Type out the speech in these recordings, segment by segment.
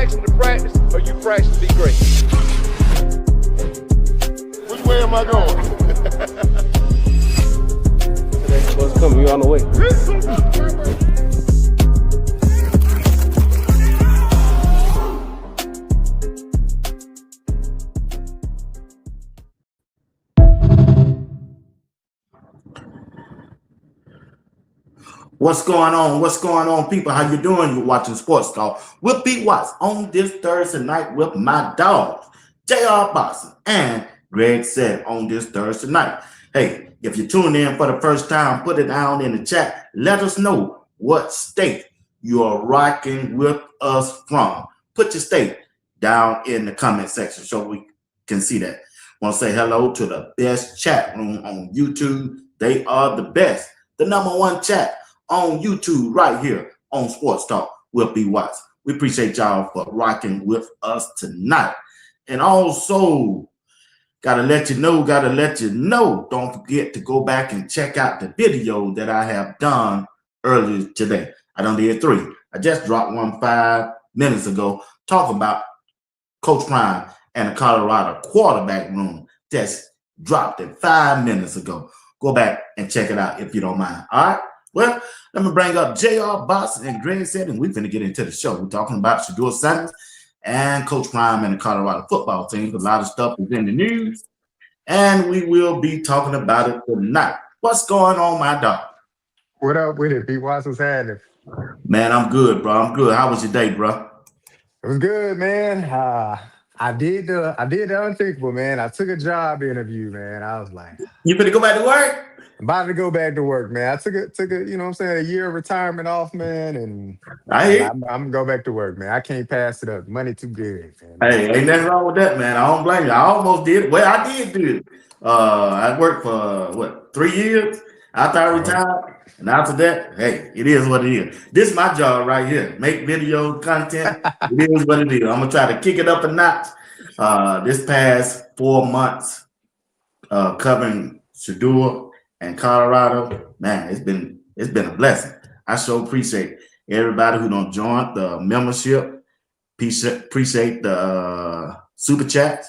practicing to practice, or you practice to be great? Which way am I going? Today's bus coming, you on the way. What's going on? What's going on, people? How you doing? You're watching Sports Talk with B. Watts on this Thursday night with my dogs, J.R. Boston and Greg said on this Thursday night. Hey, if you're tuning in for the first time, put it down in the chat. Let us know what state you are rocking with us from. Put your state down in the comment section so we can see that. Want to say hello to the best chat room on YouTube. They are the best. The #1 chat on YouTube right here on Sports Talk with B. Watts. We appreciate y'all for rocking with us tonight. And also, gotta let you know, don't forget to go back and check out the video that I have done earlier today. I done did 3. I just dropped one 5 minutes ago talking about Coach Prime and the Colorado quarterback room. Just dropped it 5 minutes ago. Go back and check it out if you don't mind. All right. Well, let me bring up J.R. Boston and Greg said, and we're going to get into the show. We're talking about Shedeur Sanders and Coach Prime and the Colorado football team. A lot of stuff is in the news, and we will be talking about it tonight. What's going on, my dog? What up with it, B. Watts? What's happening? Man, I'm good, bro. I'm good. How was your day, bro? It was good, man. I did the unthinkable, man. I took a job interview, man. I was like, You finna go back to work? I'm about to go back to work, man. I took a, you know what I'm saying, a year of retirement off, man, and I'm gonna go back to work, man. I can't pass it up. Money too good, man. Hey, ain't nothing wrong with that, man. I don't blame you. I almost did it. Well, I did do it. I worked for 3 years after I retired. And after that, hey, it is what it is. This is my job right here. Make video content. It is what it is. I'm gonna try to kick it up a notch. This past 4 months, covering Shedeur and Colorado, man, it's been a blessing. I sure appreciate everybody who don't join the membership. Appreciate the super chats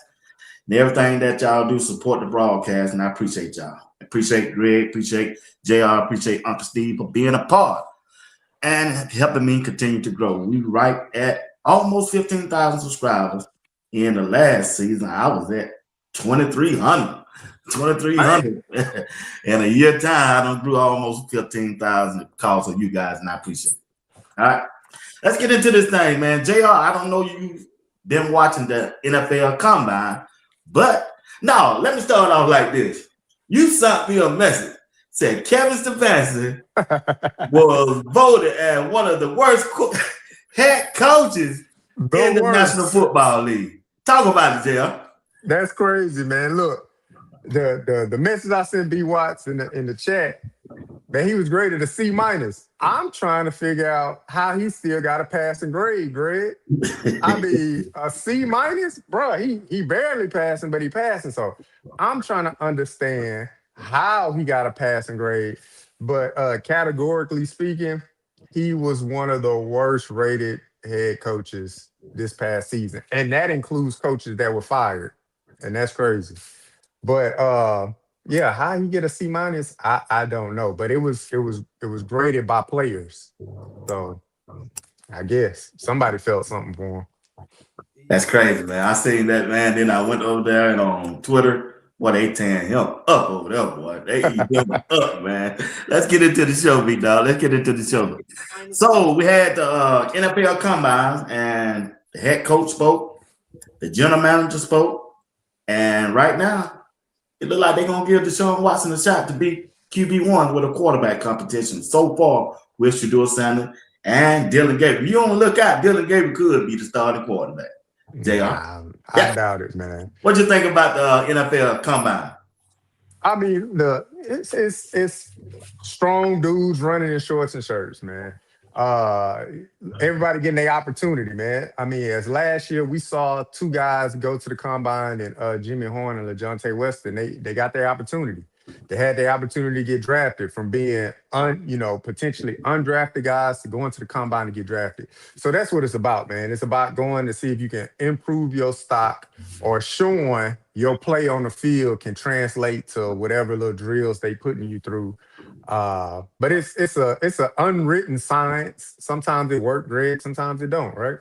and everything that y'all do support the broadcast, and I appreciate y'all. Appreciate Greg, appreciate JR, appreciate Uncle Steve for being a part and helping me continue to grow. We right at almost 15,000 subscribers. In the last season, I was at 2,300. 2,300 in a year time. I done grew almost 15,000 because of you guys, and I appreciate it. All right, let's get into this thing, man. JR, I don't know you've been watching the NFL Combine, but no, let me start off like this. You sent me a message, said Kevin Stefanski was voted as one of the worst head coaches in the National Football League. Talk about it, JR. That's crazy, man. Look, the message I sent B. Watts in the chat, man, he was graded a C-. I'm trying to figure out how he still got a passing grade, Greg. I mean, a C-, bro. He barely passing, but he passing. So I'm trying to understand how he got a passing grade. But categorically speaking, he was one of the worst rated head coaches this past season, and that includes coaches that were fired, and that's crazy. But yeah, how he get a C-, I don't know. But it was graded by players, so I guess somebody felt something for him. That's crazy, man. I seen that, man. Then I went over there and on Twitter, boy, they tearing him up over there, boy. They eat him up, man. Let's get into the show, big dog. Let's get into the show. So we had the NFL Combines, and the head coach spoke, the general manager spoke, and right now it looks like they're gonna give Deshaun Watson a shot to be QB1 with a quarterback competition so far with Shedeur Sanders and Dylan Gabriel. You don't look out, Dylan Gabriel could be the starting quarterback. JR. I doubt it, man. What you think about the NFL Combine? I mean, it's strong dudes running in shorts and shirts, man. Everybody getting their opportunity, man. I mean, as last year we saw 2 guys go to the combine, and Jimmy Horn and LaJohntay Weston, they got their opportunity. They had the opportunity to get drafted from being potentially undrafted guys to go into the combine to get drafted. So that's what it's about, man. It's about going to see if you can improve your stock or showing your play on the field can translate to whatever little drills they putting you through. But it's a unwritten science. Sometimes it works, Greg. Sometimes it don't, right?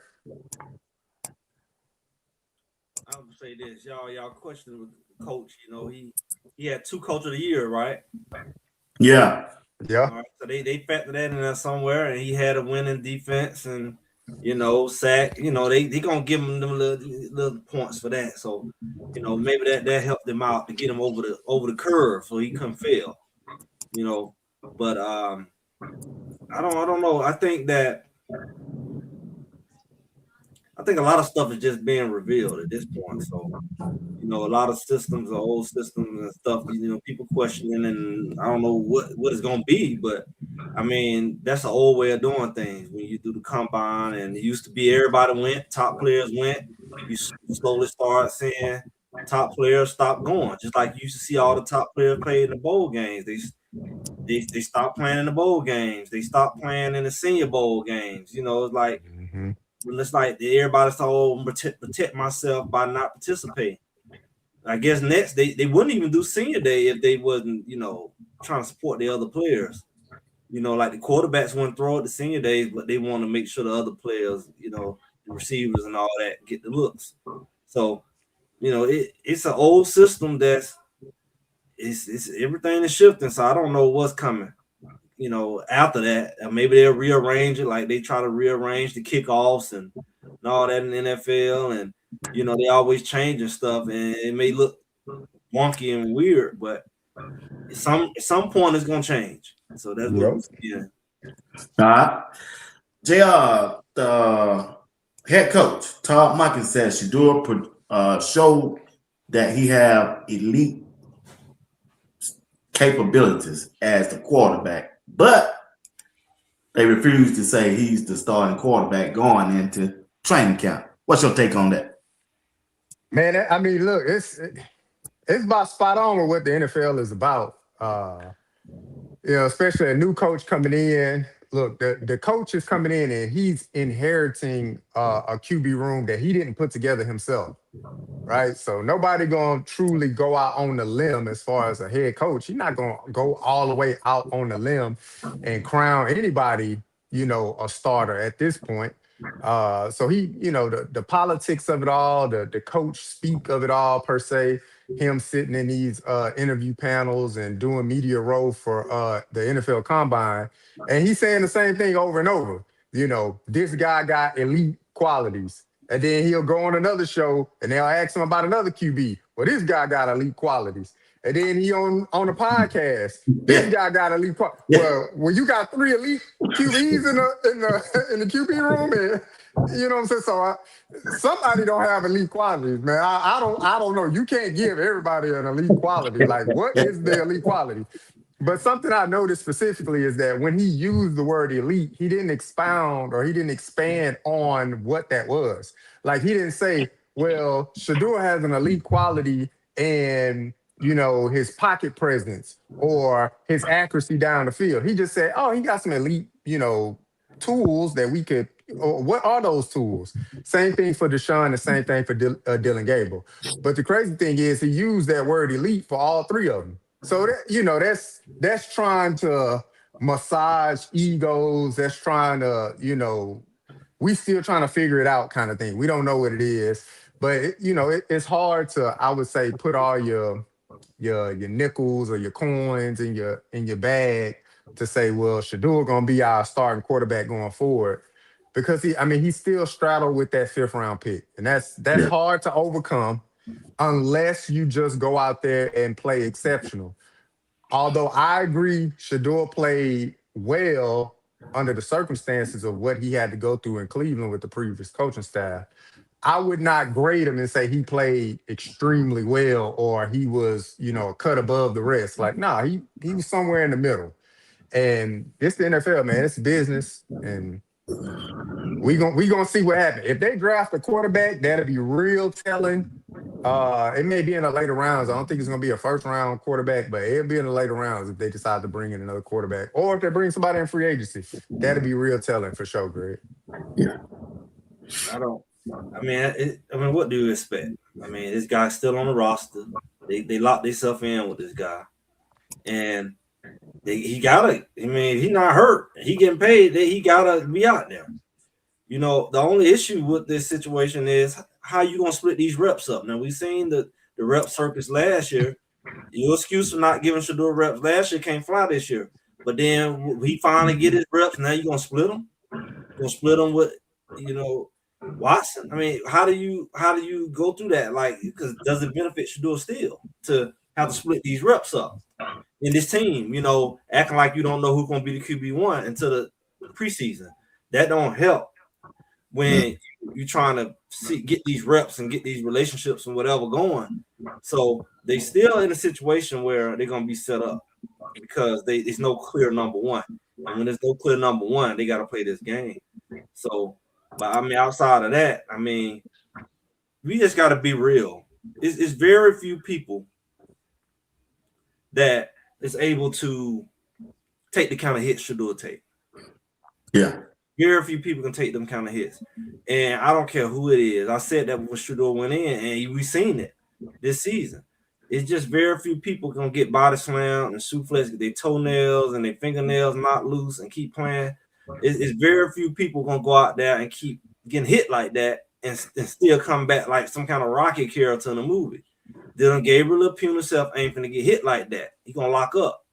I would say this, y'all question with the coach. He had 2 coach of the year, right? Yeah. Yeah. All right, so they factored that in there somewhere, and he had a winning defense and sack. They gonna give him them little points for that. So maybe that helped him out to get him over the curve so he couldn't fail. But I don't know. I think a lot of stuff is just being revealed at this point. So, a lot of systems are old systems and stuff, people questioning, and I don't know what it's going to be, but I mean, that's an old way of doing things. When you do the combine, and it used to be everybody went, top players went, you slowly start seeing top players stop going. Just like you used to see all the top players play in the bowl games. They stopped playing in the bowl games. They stopped playing in the senior bowl games. It's like, it's like everybody thought, protect myself by not participating. I guess next they wouldn't even do senior day if they wasn't, trying to support the other players. Like the quarterbacks wouldn't throw at the senior days, but they want to make sure the other players, the receivers and all that get the looks. So, it's an old system it's everything is shifting. So I don't know what's coming. After that, and maybe they'll rearrange it like they try to rearrange the kickoffs and all that in the NFL. And, they always changing stuff, and it may look wonky and weird, but at some point it's going to change. So that's what we're JR, the head coach, Todd Monken says Shedeur showed that he have elite capabilities as the quarterback, but they refuse to say he's the starting quarterback going into training camp. What's your take on that? Man, I mean, look, it's about spot on with what the NFL is about. Especially a new coach coming in. Look, the coach is coming in and he's inheriting a QB room that he didn't put together himself, right? So nobody gonna truly go out on the limb as far as a head coach. He's not gonna go all the way out on the limb and crown anybody, a starter at this point. So he, the politics of it all, the coach speak of it all per se, him sitting in these interview panels and doing media row for the NFL Combine, and he's saying the same thing over and over. This guy got elite qualities, and then he'll go on another show and they'll ask him about another QB. Well, this guy got elite qualities. And then he on a podcast. This guy got elite qualities. Well, when you got 3 elite QBs in the QB room, and you know what I'm saying? So somebody don't have elite qualities, man. I don't know. You can't give everybody an elite quality. Like, what is the elite quality? But something I noticed specifically is that when he used the word elite, he didn't expound or he didn't expand on what that was. Like, he didn't say, well, Shedeur has an elite quality and, his pocket presence or his accuracy down the field. He just said, oh, he got some elite, tools that we could, or what are those tools? Same thing for Deshaun, the same thing for Dylan Gable. But the crazy thing is he used that word elite for all 3 of them. So that, that's trying to massage egos. That's trying to, we still trying to figure it out kind of thing. We don't know what it is, but it's hard to, I would say, put all your nickels or your coins in your bag to say, well, Shedeur gonna be our starting quarterback going forward, because he's still straddled with that 5th round pick, and that's hard to overcome unless you just go out there and play exceptional. Although I agree, Shedeur played well under the circumstances of what he had to go through in Cleveland with the previous coaching staff. I would not grade him and say he played extremely well or he was, a cut above the rest. Like, nah, he was somewhere in the middle. And it's the NFL, man. It's business, and we gonna see what happens. If they draft a quarterback, that'll be real telling It may be in the later rounds. I don't think it's going to be a first round quarterback, but it'll be in the later rounds if they decide to bring in another quarterback, or if they bring somebody in free agency. That'll be real telling for sure, Greg. Yeah. I don't. I mean, what do you expect? I mean, this guy's still on the roster. They locked themselves in with this guy, and he gotta. I mean, he's not hurt. He getting paid. He gotta be out there. You know, the only issue with this situation is how you gonna split these reps up. Now we seen the rep circus last year. Your excuse for not giving Shedeur reps last year can't fly this year. But then he finally get his reps. Now you gonna split them? You're gonna split them with, you know, Watson. I mean, how do you go through that? Like, because does it benefit Shedeur still to have to split these reps up in this team? You know, acting like you don't know who's gonna be the QB1 until the preseason. That don't help when you're trying to get these reps and get these relationships and whatever going. So they still in a situation where they're gonna be set up because there's no clear number one. And when there's no clear number one, they gotta play this game. So, but I mean, outside of that, I mean, we just gotta be real. It's very few people that is able to take the kind of hits Shedeur take. Yeah. Very few people can take them kind of hits. And I don't care who it is. I said that when Shedeur went in, and we've seen it this season. It's just very few people gonna get body slammed and suplex, get their toenails and their fingernails not loose and keep playing. It's very few people gonna go out there and keep getting hit like that and still come back like some kind of Rocky character in a movie. Dylan Gabriel Pune himself ain't gonna get hit like that. He gonna lock up.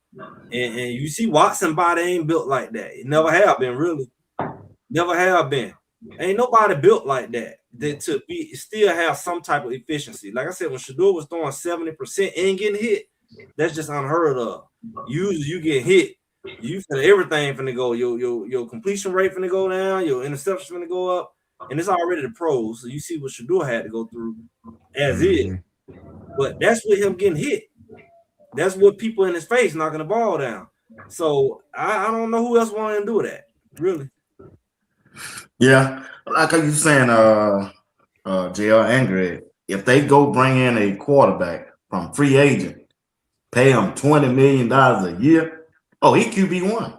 And you see Watson body ain't built like that. It never have been, really. Never have been. Ain't nobody built like that to be still have some type of efficiency. Like I said, when Shedeur was throwing 70% and getting hit, that's just unheard of. Usually you get hit, everything finna go. Your completion rate finna go down, your interception finna go up, and it's already the pros. So you see what Shedeur had to go through as is. But that's with him getting hit. That's what people in his face knocking the ball down. So I don't know who else want to do that, really. Yeah, like you saying, JR and Greg, if they go bring in a quarterback from free agent, pay him $20 million a year, he QB1.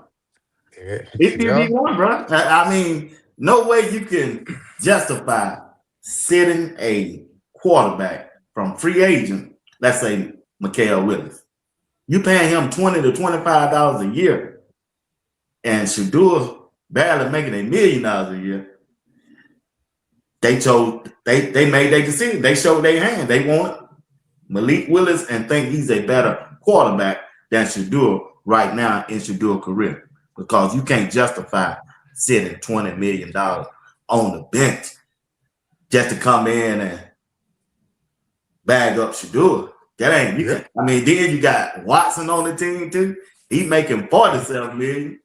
He QB1, bro. I mean, no way you can justify sitting a quarterback from free agent, let's say Mikael Willis. You paying him $20 to $25 a year, and Shedeur barely making $1 million a year. They made their decision. They showed their hand. They want Malik Willis and think he's a better quarterback than Shedeur right now in Shedeur's career, because you can't justify sitting $20 million on the bench just to come in and bag up Shedeur. That ain't you. Yeah. I mean, then you got Watson on the team too. He's making $47 million.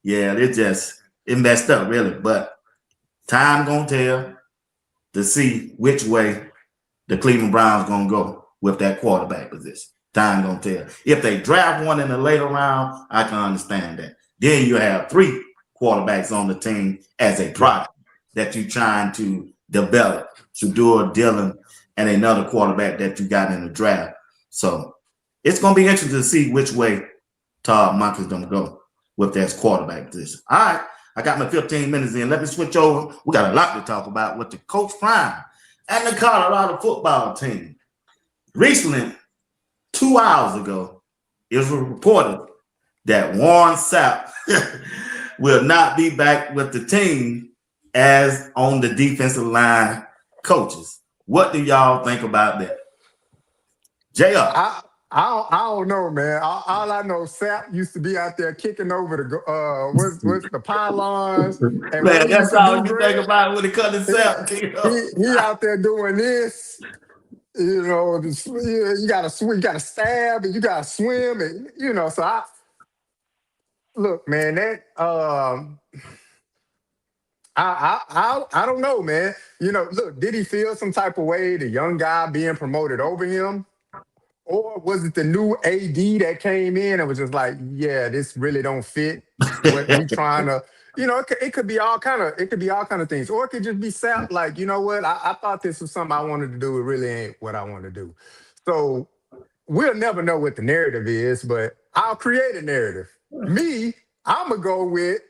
Yeah, it messed up really. But time gonna tell to see which way the Cleveland Browns gonna go with that quarterback position. Time gonna tell. If they draft one in the later round, I can understand that. Then you have 3 quarterbacks on the team as a product that you're trying to develop. Shedeur, Dillon, and another quarterback that you got in the draft. So it's going to be interesting to see which way Todd Monk is going to go with that quarterback position. All right, I got my 15 minutes in. Let me switch over. We got a lot to talk about with the Coach Prime and the Colorado football team. Recently, 2 hours ago, it was reported that Warren Sapp will not be back with the team as on the defensive line coaches. What do y'all think about that? JR. I don't know, man. All I know, Sapp used to be out there kicking over the the pylons. And man, that's all you think about when it comes to Sapp. He out there doing this. You know, you gotta stab, and you gotta swim, and So look, man. That I don't know, man. Look, did he feel some type of way, the young guy being promoted over him? Or was it the new AD that came in and was just like, yeah, this really don't fit what we trying to, it could be all kind of things, or it could just be Sapp. Like, you know what? I thought this was something I wanted to do. It really ain't what I want to do. So we'll never know what the narrative is, but I'll create a narrative. Me, I'm gonna go with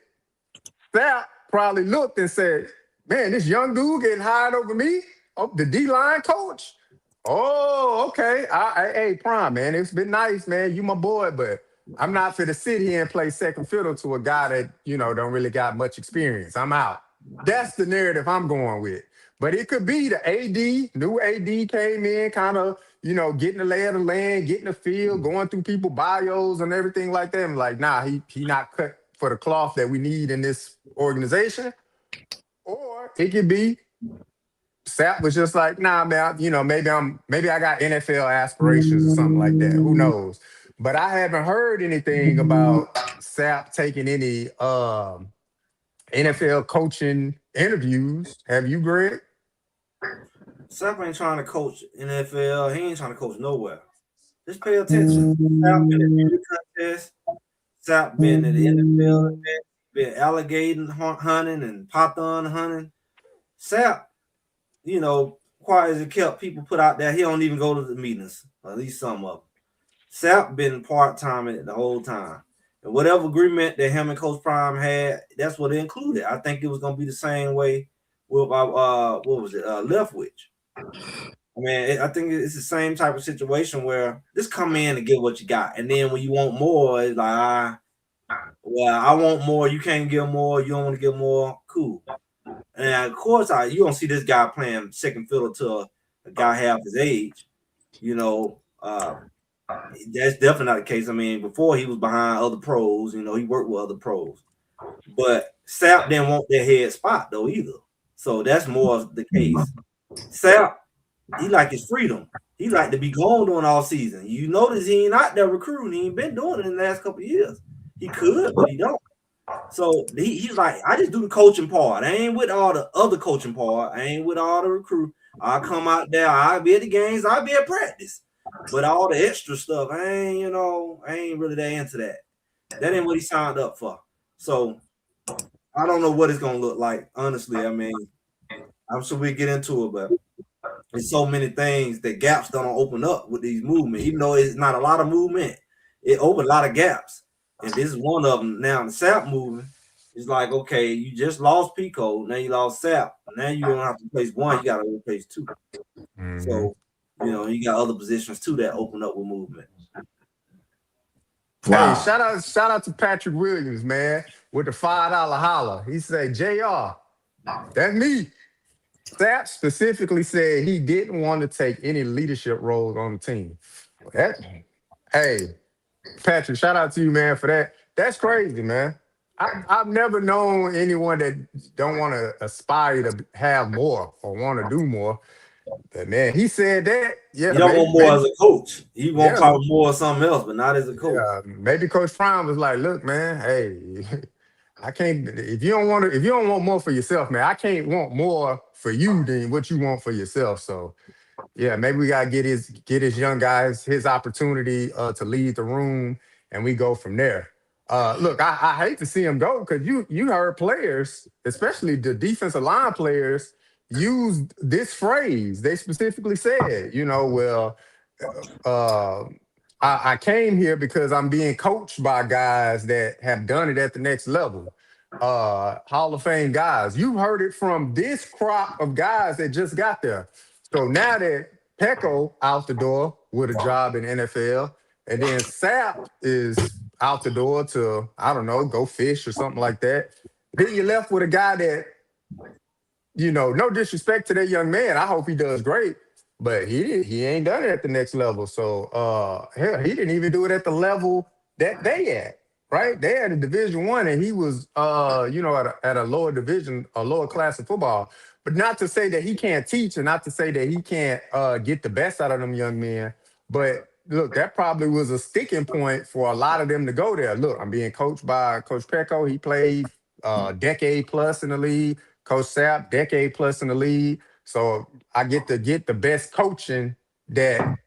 Sapp. Probably looked and said, "Man, this young dude getting hired over me, oh, the D line coach." Oh, okay. Hey, Prime, man, it's been nice, man. You my boy, but I'm not for to sit here and play second fiddle to a guy that, don't really got much experience. I'm out. That's the narrative I'm going with. But it could be the new AD came in, kind of, getting the lay of the land, getting the feel, going through people bios and everything like that. I'm like, nah, he not cut for the cloth that we need in this organization. Or it could be Sapp was just like, nah, man, maybe I got NFL aspirations or something like that. Who knows? But I haven't heard anything about Sapp taking any NFL coaching interviews. Have you, Greg? Sapp ain't trying to coach NFL. He ain't trying to coach nowhere. Just pay attention. Sapp been in beauty contest. Sapp been at the NFL event, been alligator hunting and python hunting. Sapp, quiet as it kept, people put out there, he don't even go to the meetings, or at least some of them. Sapp been part-time in it the whole time. And whatever agreement that him and Coach Prime had, that's what it included. I think it was going to be the same way with, Leftwich. I mean, I think it's the same type of situation where just come in and get what you got. And then when you want more, it's like, well, I want more. You can't get more. You don't want to get more. Cool. And of course, you don't see this guy playing second fiddle to a guy half his age. That's definitely not the case. I mean, before he was behind other pros, he worked with other pros. But Sapp didn't want that head spot, though, either. So that's more of the case. Sapp, he like his freedom. He like to be gone during all season. You notice he ain't out there recruiting. He ain't been doing it in the last couple of years. He could, but he don't. So he's like, I just do the coaching part. I ain't with all the other coaching part. I ain't with all the recruit. I'll come out there. I'll be at the games. I'll be at practice. But all the extra stuff, I ain't really that into that. That ain't what he signed up for. So I don't know what it's gonna look like. Honestly, I mean, I'm sure we get into it, but there's so many things that gaps don't open up with these movements. Even though it's not a lot of movement, it opened a lot of gaps. And this is one of them. Now the Sapp movement is like, okay, you just lost Pico, now you lost Sapp. Now you don't have to replace one, you got to replace two. Mm-hmm. So, you got other positions too that open up with movement. Wow. Hey, shout out to Patrick Williams, man, with the $5 holler. He said, JR, that's me. Sapp specifically said he didn't want to take any leadership roles on the team. Hey, Patrick, shout out to you, man, for that. That's crazy, man. I've never known anyone that don't want to aspire to have more or want to do more. But man, he said that. Yeah, you don't want more as a coach. You want probably more of something else, but not as a coach. Maybe Coach Prime was like, "Look, man, hey, I can't. If you don't want more for yourself, man, I can't want more for you than what you want for yourself." So, yeah, maybe we gotta get his young guys his opportunity to lead the room, and we go from there. Look, I hate to see him go because you heard players, especially the defensive line players, use this phrase. They specifically said, I came here because I'm being coached by guys that have done it at the next level. Hall of Fame guys. You've heard it from this crop of guys that just got there. So now that Pecco out the door with a job in NFL, and then Sapp is out the door to, I don't know, go fish or something like that. Then you're left with a guy that, no disrespect to that young man. I hope he does great, but he ain't done it at the next level. So hell, he didn't even do it at the level that they at, right? They had a Division I, and he was at a lower division, a lower class of football. But not to say that he can't teach, and not to say that he can't get the best out of them young men. But look, that probably was a sticking point for a lot of them to go there. Look, I'm being coached by Coach Pecco. He played decade plus in the league. Coach Sapp, decade plus in the league. So I get to get the best coaching that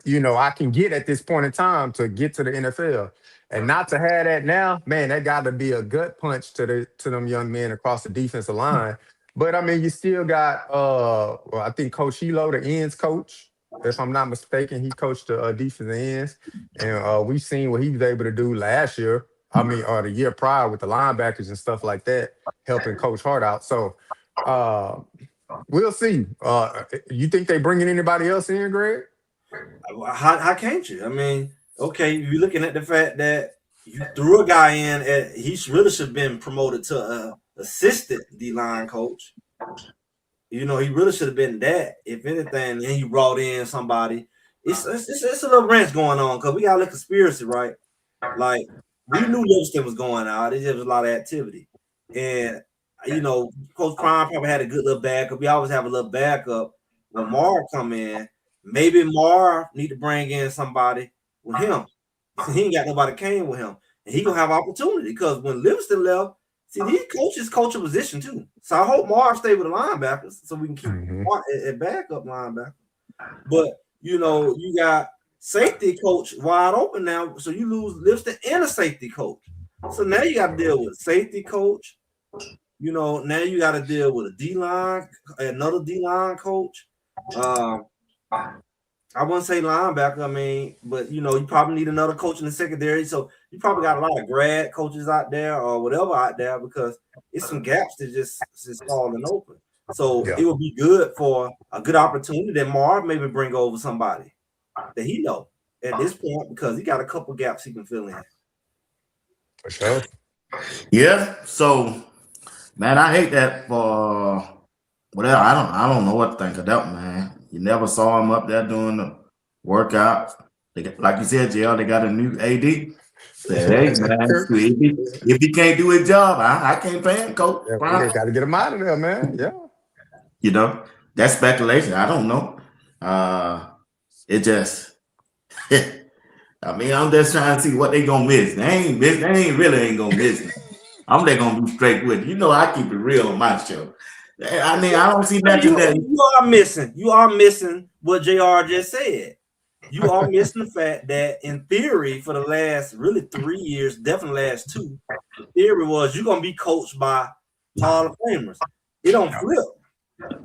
I can get at this point in time to get to the NFL. And not to have that now, man, that got to be a gut punch to them young men across the defensive line. But I mean, you still got well, I think Coach Hilo, the ends coach, if I'm not mistaken, he coached the defensive ends, and we've seen what he was able to do last year. I mean, or the year prior with the linebackers and stuff like that, helping Coach Hart out. So we'll see. You think they bringing anybody else in, Greg? How can't you? I mean, okay, you're looking at the fact that you threw a guy in. He really should have been promoted to assistant D-line coach. You know, he really should have been that. If anything, and he brought in somebody. It's a little wrench going on because we got a little conspiracy, right? Like, we knew Livingston was going out. There was a lot of activity. And, you know, Coach Prime probably had a good little backup. We always have a little backup. When Marv come in, maybe Marv need to bring in somebody with him. He ain't got nobody came with him. And he going to have opportunity because when Livingston left, see, these coaches coach a position too. So I hope Marv stay with the linebackers so we can keep Marv at backup linebacker. But, you know, you got safety coach wide open now, so you lose Livingston and a safety coach. So now you got to deal with a safety coach. You know, now you got to deal with a D-line, another D-line coach. I wouldn't say linebacker, I mean, but, you know, you probably need another coach in the secondary. So you probably got a lot of grad coaches out there or whatever out there because it's some gaps that just falling open. So it would be good for a good opportunity that Marv maybe bring over somebody that he know at this point because he got a couple gaps he can fill in. For sure. Yeah. So, man, I hate that for whatever. I don't know what to think of that, man. You never saw him up there doing the workouts. Like you said, JL, they got a new AD. Said, hey, man, if he can't do his job, I can't pay him, Coach. Yeah, got to get him out of there, man. Yeah. You know, that's speculation. I don't know. It just, I mean, I'm just trying to see what they gonna miss. They ain't really gonna miss me. I'm just gonna be straight with it. You know, I keep it real on my show. I mean, I don't see nothing that you are missing what JR just said. You are missing the fact that in theory, for the last really 3 years, definitely last 2, the theory was you're gonna be coached by Hall of Famers. It don't flip.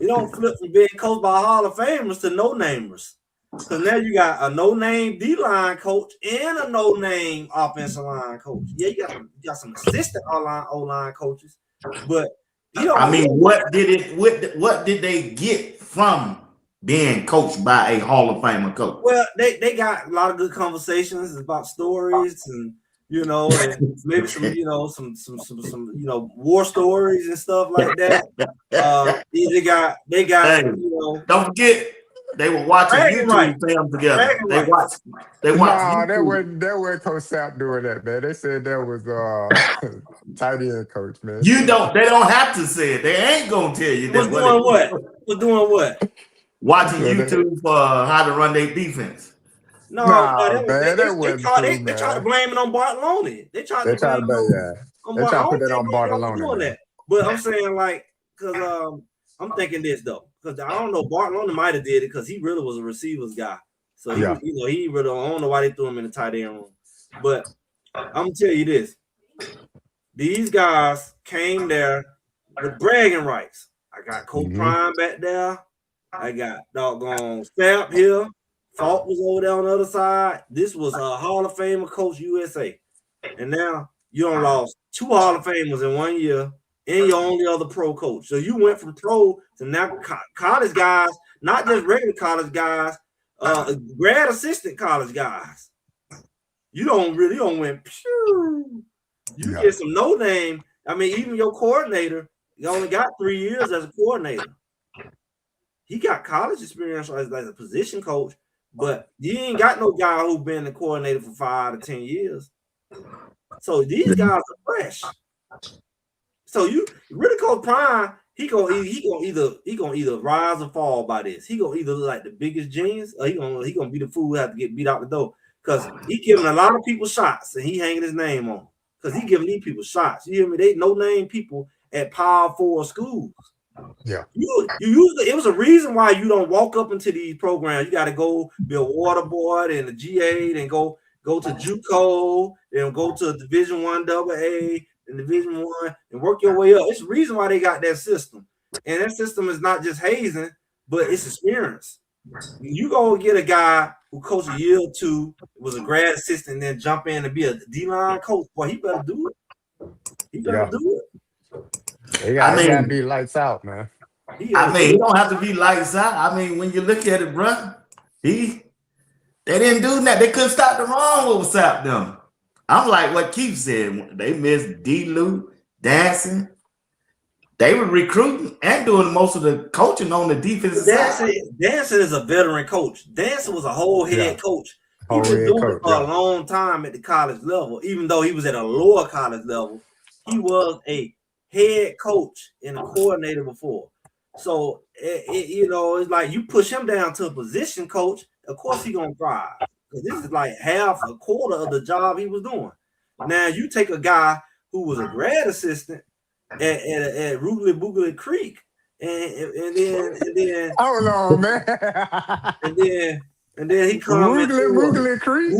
It don't flip from being coached by Hall of Famers to no-namers. So now you got a no-name D-line coach and a no-name offensive line coach. Yeah, you got some assistant O-line coaches, but I mean, what did they get from being coached by a Hall of Famer coach? Well, they got a lot of good conversations about stories and and maybe some some war stories and stuff like that. They got don't forget they were watching YouTube films together. They watched. Nah, that wasn't Coach Sapp doing that, man. They said that was tight end coach, man. They don't have to say it. They ain't gonna tell you that. Was doing what? Watching YouTube for how to run their defense. No, they tried to blame it on Bartolone. They tried to put that on Bartolone. But I'm saying because I'm thinking this though, because I don't know, Bartolone might have did it because he really was a receivers guy. So he really, I don't know why they threw him in the tight end room. But I'm gonna tell you this: these guys came there with bragging rights. I got Coach Prime back there. I got doggone Sapp here. Falk was over there on the other side. This was a Hall of Famer coach USA. And now you done lost 2 Hall of Famers in 1 year and your only other pro coach. So you went from pro to now college guys, not just regular college guys, grad assistant college guys. You don't win. You get some no name. I mean, even your coordinator, you only got 3 years as a coordinator. He got college experience as a position coach, but you ain't got no guy who been the coordinator for 5 to 10 years. So these guys are fresh. So you really Coach Prime, he gonna either rise or fall by this. He gonna either look like the biggest genius, or he gonna be the fool who have to get beat out the door. Because he giving a lot of people shots and he hanging his name on. Because he giving these people shots. You hear me? They no name people at Power 4 schools. Yeah. It was a reason why you don't walk up into these programs. You got to go be a water boy and a GA and go to JUCO then go to Division I AA and Division I and work your way up. It's the reason why they got that system. And that system is not just hazing, but it's experience. You go get a guy who coached a year or two, was a grad assistant, and then jump in and be a D-line coach. Boy, he better do it. He better do it. He got to be lights out, man. He don't have to be lights out. I mean, when you look at it, bro, they didn't do that. They couldn't stop the run with Sapp them. I'm like what Keith said. They missed D-Lou, dancing. They were recruiting and doing most of the coaching on the defensive side. Danson is a veteran coach. Danson was a whole head coach. He was doing it for a long time at the college level. Even though he was at a lower college level, he was a head coach and a coordinator before. So, it's like you push him down to a position coach, of course he's going to thrive. Because this is like half a quarter of the job he was doing. Now, you take a guy who was a grad assistant at Roogly Boogly Creek, and then I don't know, man. and then he comes Roogly Creek,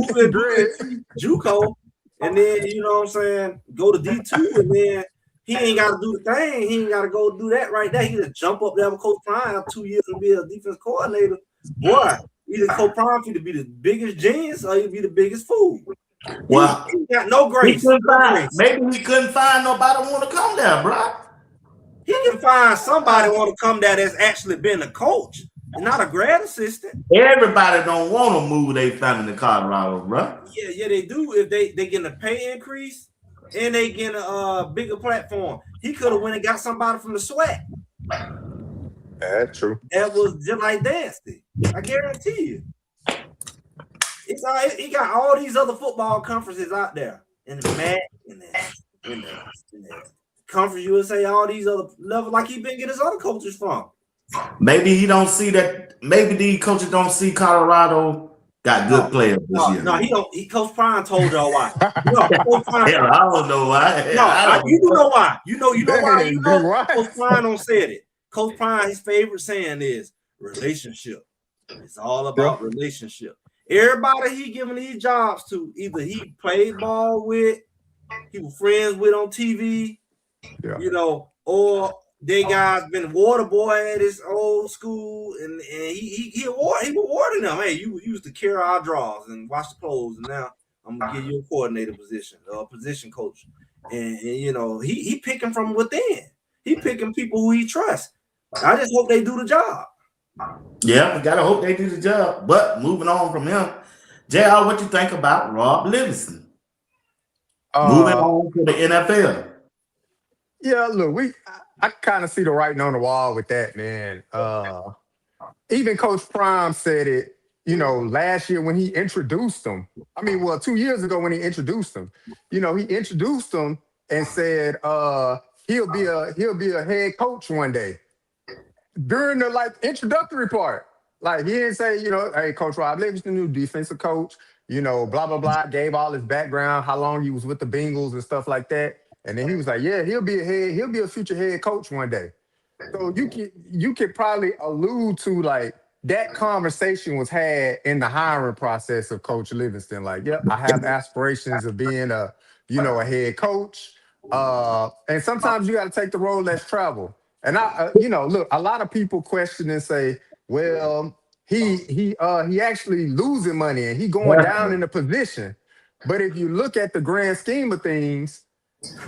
JUCO, and then you know what I'm saying, go to D2, and then he ain't got to do the thing. He ain't got to go do that right there. He can just jump up there with Coach Prime 2 years and be a defense coordinator. Boy, either Coach Prime either be the biggest genius or he'll be the biggest fool. Well, he got no grace. Maybe he couldn't find nobody want to come there, bro. He can find somebody want to come there that's actually been a coach and not a grad assistant. Everybody don't want to move their family to Colorado, bro. Yeah, they do. If they get a pay increase and they get a bigger platform. He could have went and got somebody from the SWAC. That's true. That was just like Dancy. I guarantee you. He got all these other football conferences out there. In the MAC, in the Conference USA, all these other levels, like he been getting his other coaches from. Maybe he don't see that. Maybe these coaches don't see Colorado got good players this year. No, he don't. Coach Prime told y'all why. Coach Prime, I don't know why. You do know why. You know why. You know Coach Prime don't said it. Coach Prime, his favorite saying is relationship. It's all about relationship. Everybody he giving these jobs to, either he played ball with, he was friends with on TV, or they guys been water boy at his old school, and he rewarded them. Hey, you used to carry our draws and wash the clothes, and now I'm gonna give you a coordinator position or a position coach. And he picking from within. He picking people who he trusts. I just hope they do the job. Yeah, we gotta hope they do the job. But moving on from him, JR, what you think about Rob Livingston? Moving on to the NFL. Yeah, look, I kind of see the writing on the wall with that, man. Even Coach Prime said it, last year when he introduced him. 2 years ago when he introduced him. He introduced him and said he'll be a head coach one day. During the introductory part, he didn't say, hey, Coach Rob Livingston, new defensive coach, blah, blah, blah, gave all his background, how long he was with the Bengals and stuff like that. And then he was like, yeah, he'll be a future head coach one day. So you could probably allude to that conversation was had in the hiring process of Coach Livingston. I have aspirations of being a head coach. And sometimes you got to take the road less traveled. And look, a lot of people question and say, well, he actually losing money and he going down in the position. But if you look at the grand scheme of things,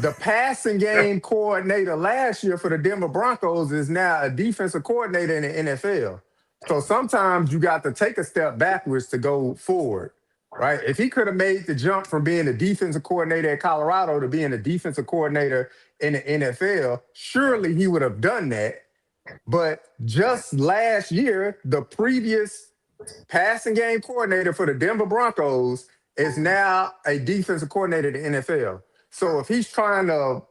the passing game coordinator last year for the Denver Broncos is now a defensive coordinator in the NFL. So sometimes you got to take a step backwards to go forward, right? If he could have made the jump from being a defensive coordinator at Colorado to being a defensive coordinator in the NFL, surely he would have done that. But just last year, the previous passing game coordinator for the Denver Broncos is now a defensive coordinator in the NFL. So if he's trying to,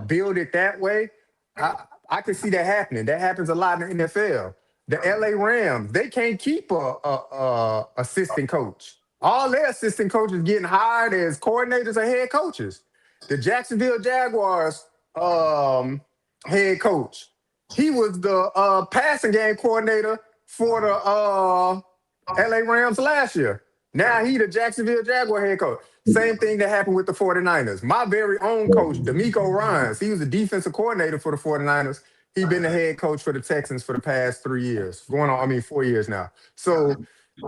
build it that way, I can see that happening. That happens a lot in the NFL. The LA Rams, they can't keep a assistant coach. All their assistant coaches getting hired as coordinators or head coaches. The Jacksonville Jaguars head coach, he was the passing game coordinator for the LA Rams last year. Now he the Jacksonville Jaguar head coach. same thing that happened with the 49ers. My very own coach, D'Amico Ryans, he was the defensive coordinator for the 49ers. He's been the head coach for the Texans for the past 3 years, 4 years now. So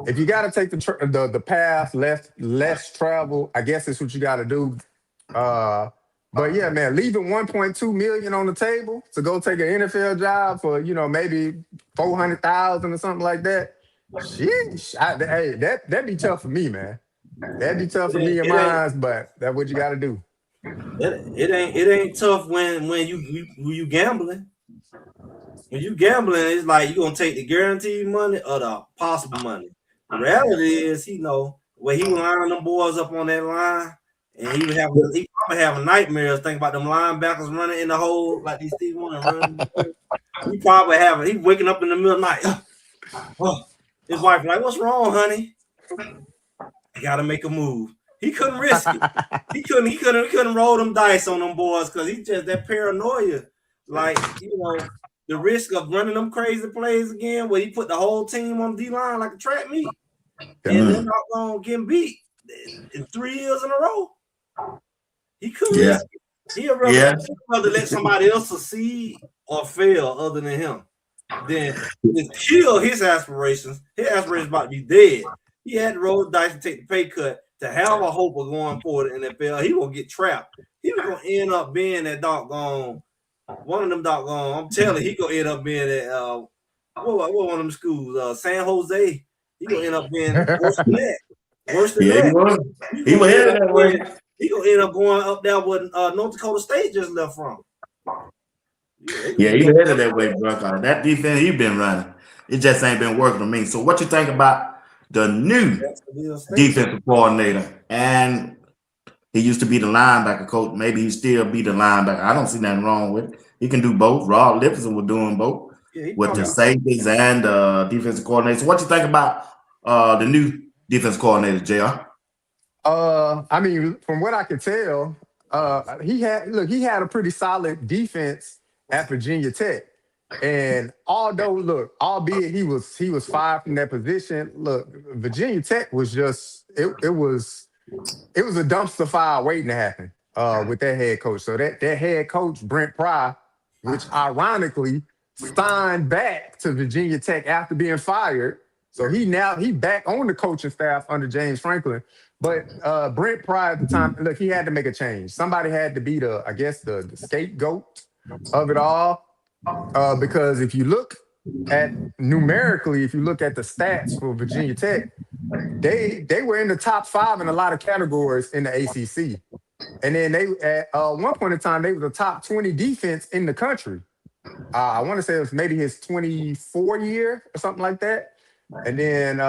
if you got to take the path less travel, I guess that's what you got to do. But yeah, man, leaving 1.2 million on the table to go take an NFL job for maybe 400,000 or something like that. Sheesh, hey, that'd be tough for me, man. That'd be tough for me and mine, but that's what you got to do. It ain't tough when you gambling. When you gambling, it's like you gonna take the guaranteed money or the possible money. The reality is, when he was lining them boys up on that line, and he probably having nightmares thinking about them linebackers running in the hole like these Steve Warner running. He probably he waking up in the middle of the night. His wife like, "What's wrong, honey? I gotta make a move." He couldn't risk it. He couldn't roll them dice on them boys because he just that paranoia. Like, the risk of running them crazy plays again where he put the whole team on the D-line like a track meet. And they're not gonna get beat in 3 years in a row. He couldn't risk it. He'd rather let somebody else succeed or fail other than him. Then kill his aspirations. His aspirations about to be dead. He had to roll the dice and take the pay cut to have a hope of going forward in the NFL. He gonna get trapped. He was gonna end up being that doggone one of them doggone. I'm telling you, he gonna end up being at what one of them schools, San Jose. He gonna end up being worse than that. Worse than that. He was headed that way. He gonna end up going up there where North Dakota State just left from. Yeah, he headed that way, bro. That defense he been running, it just ain't been working for me. So what you think about the new defensive coordinator? And he used to be the linebacker coach. Maybe he still be the linebacker. I don't see nothing wrong with it. He can do both. Rob Livingston was doing both with the safeties and defensive coordinator. So what you think about the new defensive coordinator, JR? I mean, from what I could tell, he had a pretty solid defense at Virginia Tech. And albeit he was fired from that position, Virginia Tech was just it was a dumpster fire waiting to happen with that head coach. So that head coach, Brent Pry, which ironically signed back to Virginia Tech after being fired. So he back on the coaching staff under James Franklin. But Brent Pry at the time, he had to make a change. Somebody had to be the scapegoat of it all. Because if you look at numerically, if you look at the stats for Virginia Tech, they were in the top 5 in a lot of categories in the ACC. And then they at one point in time, they were the top 20 defense in the country. I want to say it was maybe his 24 year or something like that. And then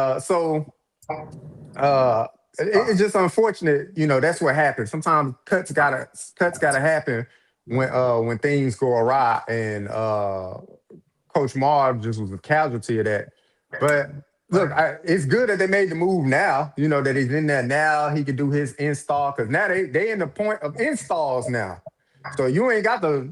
it's just unfortunate, that's what happens. Sometimes cuts gotta happen when things go awry, and Coach Marv just was a casualty of that. But look, it's good that they made the move now. That he's in there now. He can do his install because now they in the point of installs now. So you ain't got to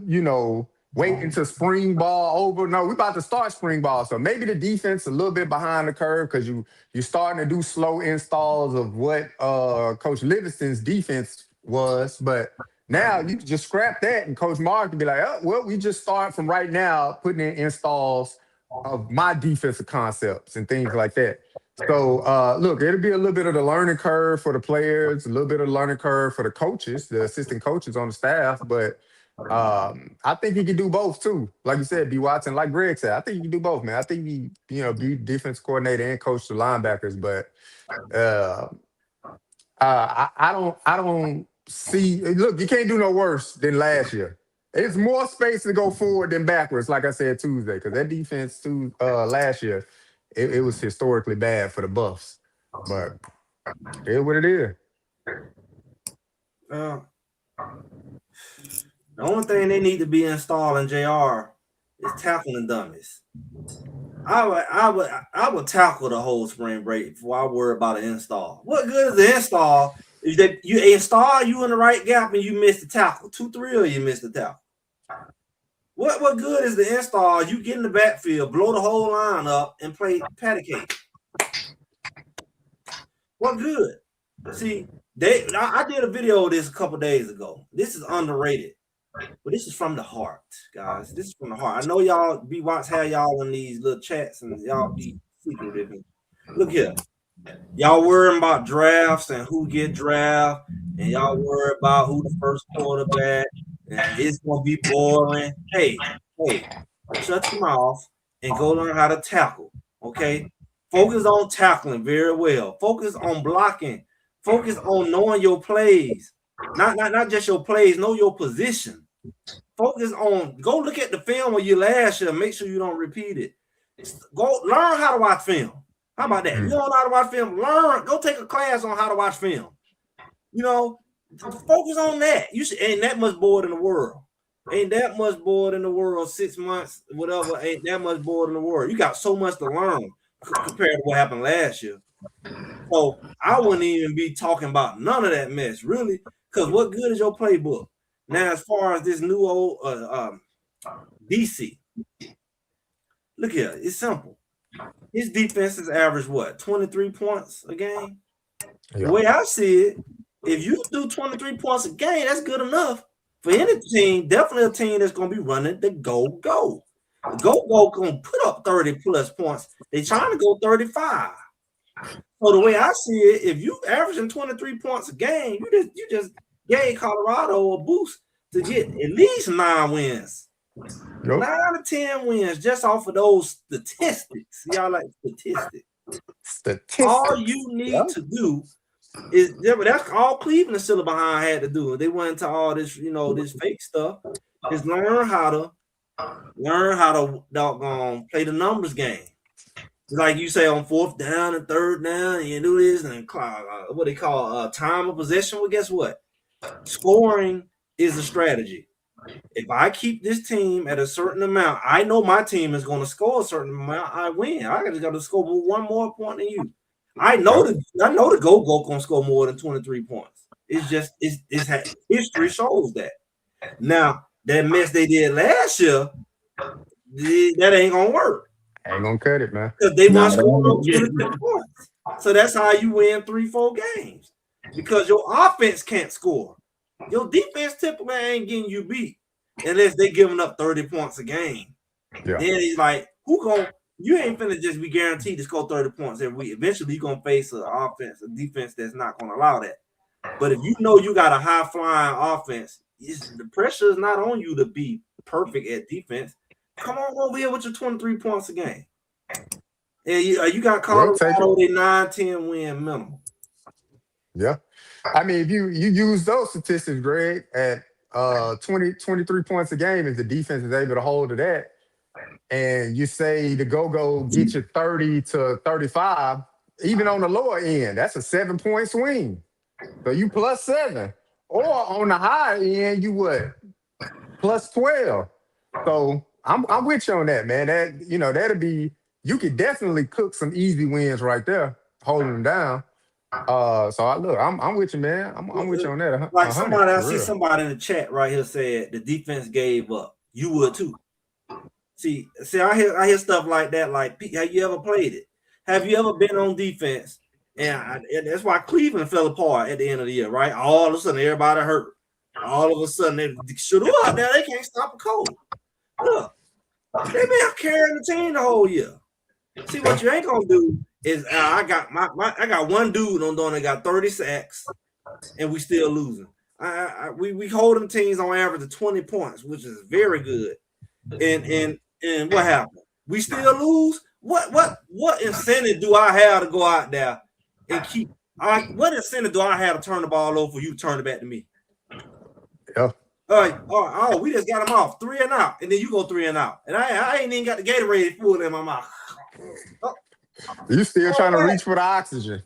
wait until spring ball over. No, we about to start spring ball. So maybe the defense a little bit behind the curve because you're starting to do slow installs of what Coach Livingston's defense was. But now you can just scrap that, and Coach Mark can be like, "Oh, well, we just start from right now putting in installs of my defensive concepts and things like that." So, look, it'll be a little bit of the learning curve for the players, a little bit of the learning curve for the coaches, the assistant coaches on the staff. But I think he can do both too. Like you said, B. Watson, like Greg said, I think he can do both, man. I think he, be defense coordinator and coach the linebackers. But I don't see. Look, you can't do no worse than last year. It's more space to go forward than backwards, like I said Tuesday, because that defense last year, it was historically bad for the Buffs. But it's what it is. The only thing they need to be installing, JR, is tackling dummies. I would tackle the whole spring break before I worry about an install. What good is the install if you install you in the right gap and you miss the tackle? 2-3 or you miss the tackle. What good is the install? You get in the backfield, blow the whole line up, and play patty cake. What good? See, I did a video of this a couple days ago. This is underrated, but this is from the heart, guys. This is from the heart. I know y'all be watch how y'all in these little chats and y'all be secretive. Look here, y'all worrying about drafts and who get draft, and y'all worry about who the first quarterback, and it's gonna be boring. Hey, shut your mouth and go learn how to tackle. Okay, focus on tackling very well. Focus on blocking. Focus on knowing your plays, not just your plays. Know your position. Focus on. Go look at the film of you last year. Make sure you don't repeat it. Go learn how to watch film. How about that? You don't know how to watch film? Learn. Go take a class on how to watch film. You know, focus on that. You should, ain't that much bored in the world. Ain't that much bored in the world. 6 months, whatever. Ain't that much bored in the world. You got so much to learn compared to what happened last year. So I wouldn't even be talking about none of that mess, really, because what good is your playbook? Now, as far as this new old DC, look here, it's simple. His defense is average what, 23 points a game? Yeah. The way I see it, if you do 23 points a game, that's good enough for any team. Definitely a team that's going to be running the go-go. The go-go going to put up 30-plus points. They're trying to go 35. So the way I see it, if you averaging 23 points a game, you just gave Colorado a boost to get at least 9 wins. Yep. 9 to 10 wins just off of those statistics. Y'all like statistics. All you need to do is that's all Cleveland is still behind had to do. They went into all this, this fake stuff. Is learn how to doggone play the numbers game. Like you say on 4th down and 3rd down, you do this and what they call time of possession. Well, guess what? Scoring is a strategy. If I keep this team at a certain amount, I know my team is going to score a certain amount. I win. I just got to score one more point than you. I know the go-go going to score more than 23 points. It's just history shows that. Now that mess they did last year, that ain't gonna work. Ain't gonna cut it, man. Because they want to score 23 points. So that's how you win 3-4 games. Because your offense can't score. Your defense typically ain't getting you beat unless they giving up 30 points a game. Yeah. Then he's like, you ain't finna just be guaranteed to score 30 points every week. Eventually, you're gonna face a defense that's not gonna allow that. But if you know you got a high-flying offense, the pressure is not on you to be perfect at defense. Come on over here with your 23 points a game. And you got Colorado a 9-10 win minimum. Yeah. I mean, if you use those statistics, Greg, at 23 points a game, if the defense is able to hold to that, and you say the go-go get you 30 to 35, even on the lower end, that's a 7-point swing. So you +7. Or on the high end, you what? +12. So I'm with you on that, man. That that'll be, you could definitely cook some easy wins right there, holding them down. So I'm with you, man. I'm with you on that. Like I see somebody in the chat right here said the defense gave up. You would too. See, I hear stuff like that. Like, have you ever played it? Have you ever been on defense? And that's why Cleveland fell apart at the end of the year, right? All of a sudden, everybody hurt. All of a sudden, they should have out there. They can't stop a cold. Look, they've been carrying the team the whole year. See, what you ain't gonna do is I got one dude on doing that got 30 sacks, and we still losing. We holding teams on average of 20 points, which is very good. And what happened? We still lose. What incentive do I have to go out there and keep? What incentive do I have to turn the ball over for you to turn it back to me? Yeah. Oh, we just got them off 3 and out, and then you go 3 and out, and I ain't even got the Gatorade full in my mouth. You still trying to reach for the oxygen?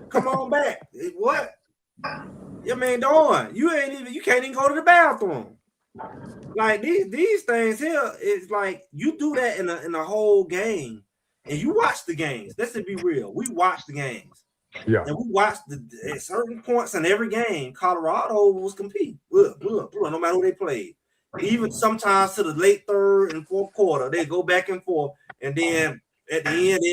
Come on back. What? Yeah, man, Dawn, you can't even go to the bathroom. Like these things here, it's like you do that in a whole game, and you watch the games. Let's be real. We watch the games. Yeah. And we watched at certain points in every game, Colorado was competing. Look, no matter who they played. Even sometimes to the late 3rd and 4th quarter, they go back and forth, and then at the end,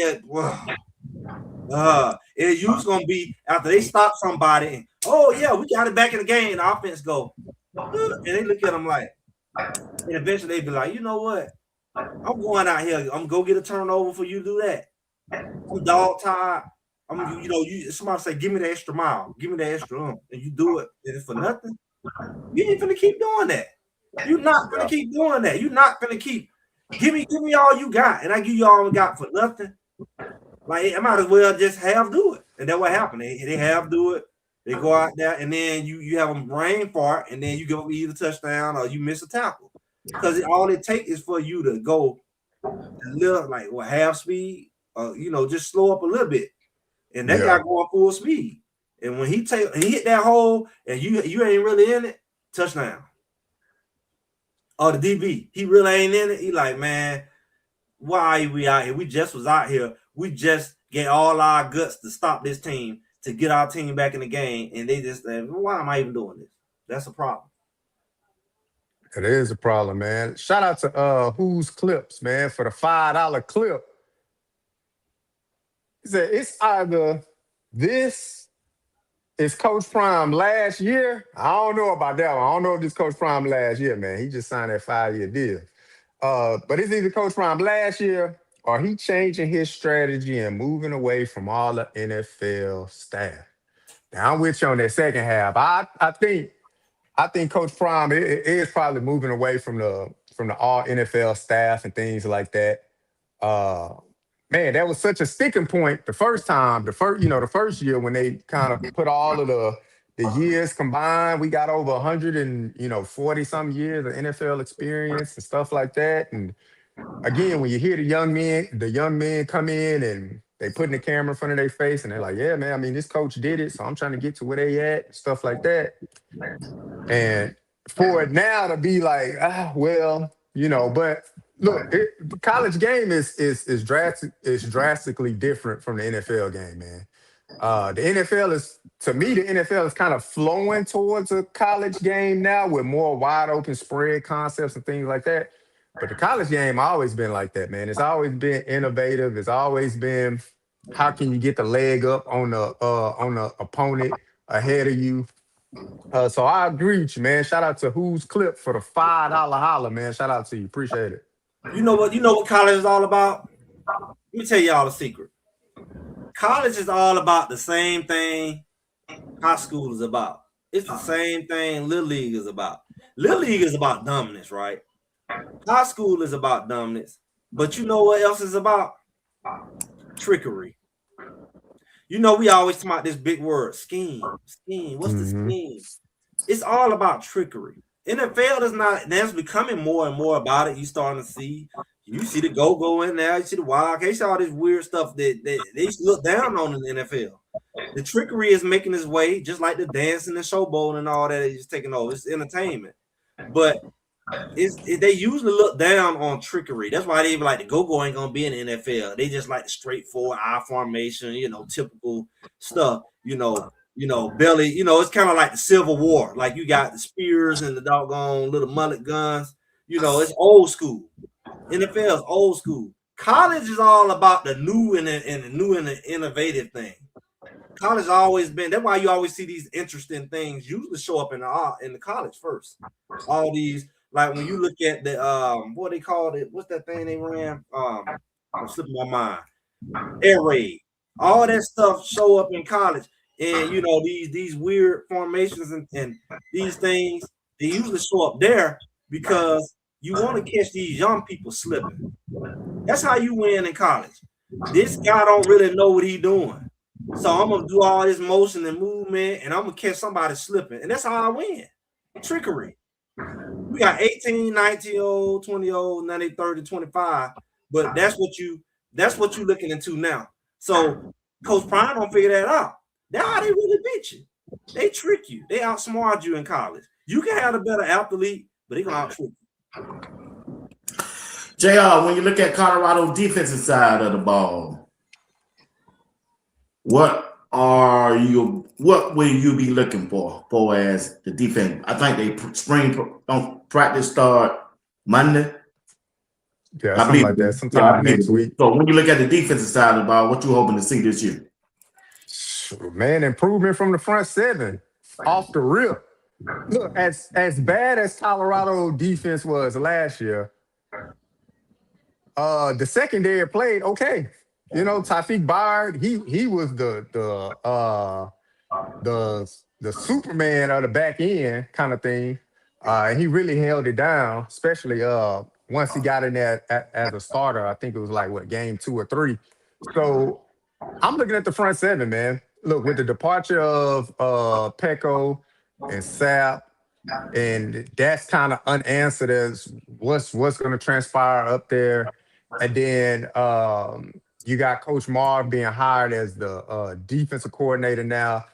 It usually gonna be after they stop somebody and oh yeah, we got it back in the game. The offense go, and they look at them like, and eventually they be like, you know what? I'm going out here. I'm gonna go get a turnover for you to do that. I'm dog tired. Somebody say, give me the extra mile, give me the extra and you do it, and it's for nothing. You ain't gonna keep doing that. You're not gonna keep doing that. You're not gonna keep give me all you got, and I give you all we got for nothing. Like I might as well just have do it, and that's what happened. They have do it. They go out there, and then you have them brain fart, and then you go either touchdown or you miss a tackle because all it takes is for you to go a little like half speed, just slow up a little bit, and that guy going full speed. And when he hit that hole, and you ain't really in it, touchdown. Oh, the DB, he really ain't in it. He like, man, why are we out here? We just was out here. We just get all our guts to stop this team, to get our team back in the game, and they just why am I even doing this? That's a problem. It is a problem, man. Shout out to Who's Clips, man, for the $5 clip. He said it's either this is Coach Prime last year. I don't know about that one. I don't know if this Coach Prime last year, man. He just signed that 5-year deal. But it's either Coach Prime last year or he changing his strategy and moving away from all the NFL staff. Now I'm with you on that second half. I think Coach Prime is probably moving away from the all NFL staff and things like that. Man, that was such a sticking point the first time. The first year when they kind of put all of the years combined, we got over 140 some years of NFL experience and stuff like that. And again, when you hear the young men come in and they putting the camera in front of their face and they're like, yeah, man, I mean, this coach did it, so I'm trying to get to where they at, and stuff like that. And for it now to be like, but look, the college game is drastically different from the NFL game, man. The NFL is kind of flowing towards a college game now with more wide open spread concepts and things like that. But the college game always been like that, man. It's always been innovative. It's always been how can you get the leg up on the opponent ahead of you. So I agree with you, man. Shout out to Who's Clip for the $5 holler, man. Shout out to you. Appreciate it. You know what college is all about? Let me tell y'all a secret. College is all about the same thing high school is about. It's the same thing Little League is about. Little League is about dominance, right? High school is about dominance. But you know what else is about? Trickery. We always talk about this big word, scheme. What's the scheme? It's all about trickery. NFL is not, that's becoming more and more about it. You starting to see the go in there, you see the Wildcats, you see all this weird stuff that they used to look down on in the NFL. The trickery is making its way, just like the dancing and showboating and all that is taking over. It's entertainment. But they usually look down on trickery. That's why they even like the go ain't gonna be in the NFL. They just like the straightforward I formation, typical stuff, belly, it's kind of like the Civil War. Like you got the spears and the doggone little mullet guns, it's old school. NFL is old school. College is all about the new and the innovative thing. College has always been. That's why you always see these interesting things usually show up in the college first. All these, like when you look at the what they called it, what's that thing they ran? I'm slipping my mind. Air raid. All that stuff show up in college, and these weird formations and these things they usually show up there because you want to catch these young people slipping. That's how you win in college. This guy don't really know what he's doing. So I'm going to do all this motion and movement, and I'm going to catch somebody slipping. And that's how I win. Trickery. We got 18, 19-year-old, 20-year-old, 90, 30, 25. But that's what you're looking into now. So Coach Prime don't figure that out. That's how they really beat you. They trick you. They outsmart you in college. You can have a better athlete, but they're going to out-trick you. JR, when you look at Colorado's defensive side of the ball, what will you be looking for as the defense? I think they spring practice start Monday. Yeah, something like that. Sometime next week. So when you look at the defensive side of the ball, what you hoping to see this year? Man, improvement from the front seven off the rip. Look, as bad as Colorado defense was last year, the secondary played okay. You know, Taufik Bard, he was the Superman of the back end kind of thing. And he really held it down, especially once he got in there as a starter. I think it was like what, game 2 or 3. So I'm looking at the front seven, man. Look, with the departure of Pecco and Sapp, and that's kind of unanswered as what's going to transpire up there. And then you got Coach Marv being hired as the defensive coordinator now.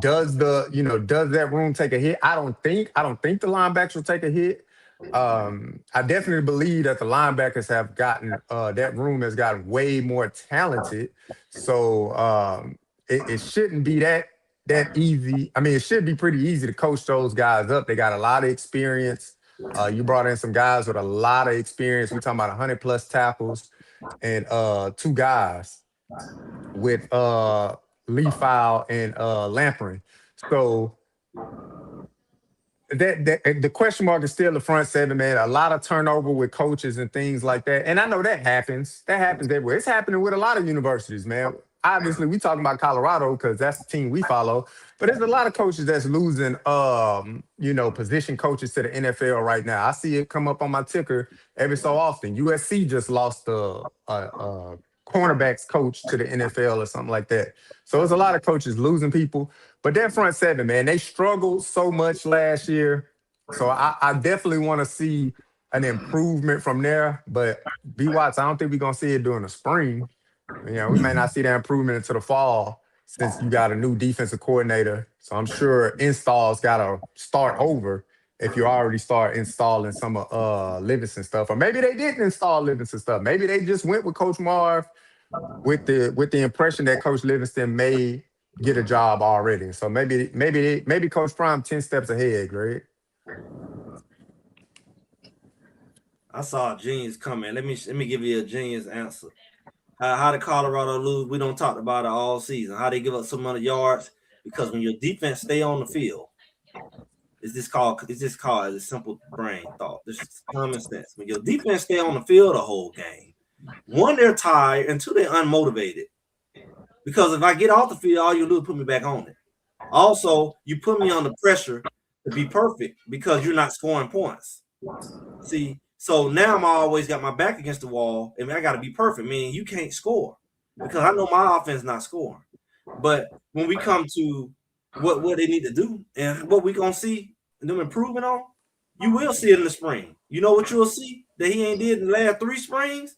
Does that room take a hit? I don't think the linebackers will take a hit. I definitely believe that the linebackers have gotten that room has gotten way more talented. So it shouldn't be that easy. I mean, it should be pretty easy to coach those guys up. They got a lot of experience. You brought in some guys with a lot of experience. We're talking about 100+ tackles and 2 guys with Lee File and Lamprey. So the question mark is still the front seven, man. A lot of turnover with coaches and things like that. And I know that happens. That happens everywhere. It's happening with a lot of universities, man. Obviously, we talking about Colorado because that's the team we follow. But there's a lot of coaches that's losing, position coaches to the NFL right now. I see it come up on my ticker every so often. USC just lost the cornerbacks coach to the NFL or something like that. So there's a lot of coaches losing people. But that front seven, man, they struggled so much last year. So I definitely want to see an improvement from there. But B. Watts, I don't think we're going to see it during the spring. You know, we may not see that improvement until the fall since you got a new defensive coordinator. So I'm sure installs got to start over if you already start installing some of Livingston stuff. Or maybe they didn't install Livingston stuff. Maybe they just went with Coach Marv with the impression that Coach Livingston may get a job already. So maybe Coach Prime 10 steps ahead, Greg. I saw a genius comment. Let me give you a genius answer. How did Colorado lose? We don't talk about it all season. How they give up so many yards? Because when your defense stay on the field, it's just called as a simple brain thought. This is common sense. When your defense stay on the field the whole game, 1, they're tired, and 2, they're unmotivated. Because if I get off the field, all you do is put me back on it. Also, you put me under pressure to be perfect because you're not scoring points. See, so now I'm always got my back against the wall, and I got to be perfect, meaning you can't score because I know my offense is not scoring. But when we come to what they need to do and what we're going to see them improving on, you will see it in the spring. You know what you'll see that he ain't did in the last 3 springs?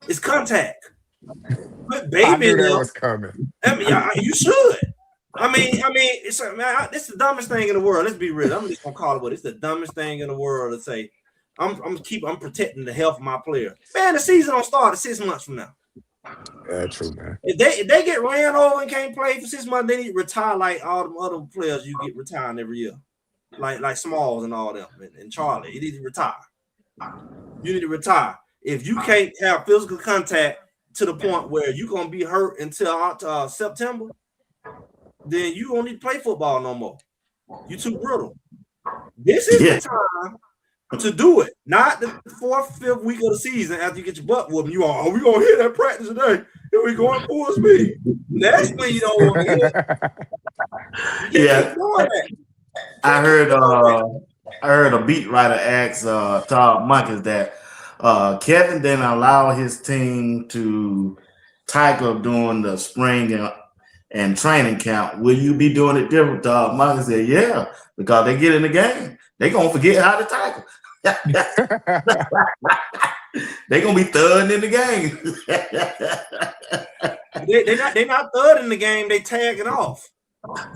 It's contact. Put baby I knew in that there. was coming. I mean, you should. I mean, it's this is the dumbest thing in the world. Let's be real. I'm just gonna call it what it's the dumbest thing in the world to say. I'm protecting the health of my player. Man, the season don't start 6 months from now. Yeah, true, man. If they get ran over and can't play for 6 months, they need to retire like all the other players you get retiring every year, like Smalls and all them and Charlie. You need to retire. You need to retire. If you can't have physical contact to the point where you're gonna be hurt until September, then you don't need to play football no more. You too brittle. This is the time to do it, not the 4th, 5th week of the season after you get your butt whooped. We gonna hit that practice today, and we going full speed. That's when you don't want to hit. Yeah, I heard a beat writer ask Todd Monk that Kevin didn't allow his team to tackle during the spring and training camp. Will you be doing it different? Todd Monk said, yeah, because they get in the game, they gonna forget how to tackle. They gonna be thudding in the game. They not thudding in the game. They tagging off.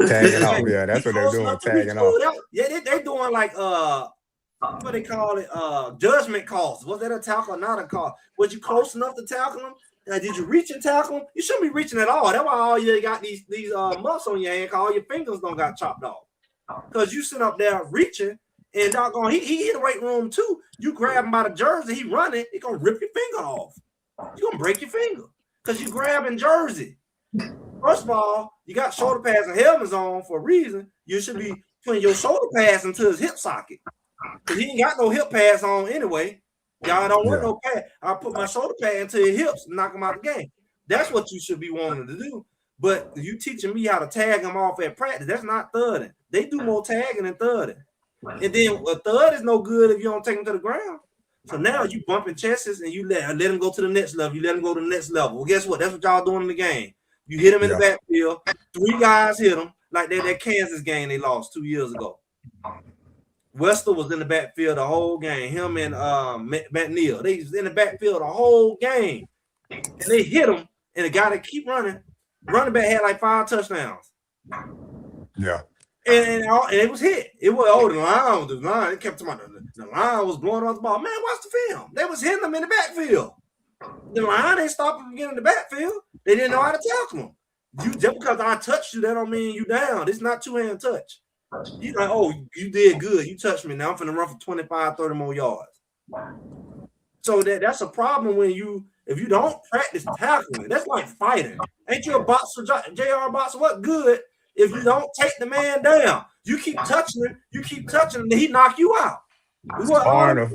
Tagging off, yeah, that's what they're doing. Tagging off. Yeah, they're doing like what they call it, judgment calls. Was that a tackle or not a call? Was you close enough to tackle them? Did you reach and tackle them? You shouldn't be reaching at all. That's why all you got these muffs on your hand, cause all your fingers don't got chopped off. Because you sit up there reaching. And doggone, he in the weight room too. You grab him by the jersey, he running, he gonna rip your finger off. You gonna break your finger because you grabbing jersey. First of all, you got shoulder pads and helmets on for a reason. You should be putting your shoulder pads into his hip socket. Because he ain't got no hip pads on anyway. Y'all don't want no pad. I'll put my shoulder pad into his hips and knock him out of the game. That's what you should be wanting to do. But you teaching me how to tag him off at practice, that's not thudding. They do more tagging than thudding. And then a thud is no good if you don't take him to the ground. So now you bumping chests and you let him go to the next level. You let him go to the next level. Well, guess what? That's what y'all doing in the game. You hit him in the backfield. 3 guys hit him like that Kansas game they lost 2 years ago. Wester was in the backfield the whole game. Him and McNeil. They was in the backfield the whole game. And they hit him. And the guy that keep running back had like 5 touchdowns. Yeah. And it was hit. It was the line. It kept talking about the line was blowing off the ball. Man, watch the film. They was hitting them in the backfield. The line ain't stopping from getting in the backfield. They didn't know how to tackle them. You just because I touched you, that don't mean you down. It's not 2-hand touch. You like, oh, you did good. You touched me. Now I'm finna run for 25, 30 more yards. So that's a problem if you don't practice tackling. That's like fighting. Ain't you a boxer, JR boxer? What good if you don't take the man down? You keep touching him, and he knock you out. Sparring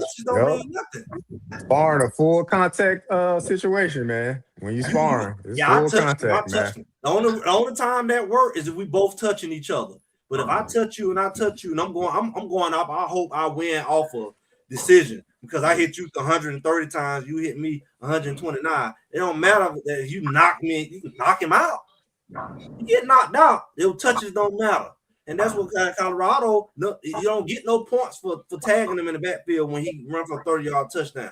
a full contact situation, man. When you sparring, it's full contact, man. The only time that works is if we both touching each other. But if I touch you and I'm going up, I hope I win off a decision because I hit you 130 times, you hit me 129. It don't matter that you knock me, you can knock him out. You get knocked out, those touches don't matter. And that's what Colorado, you don't get no points for tagging him in the backfield when he runs for a 30-yard touchdown.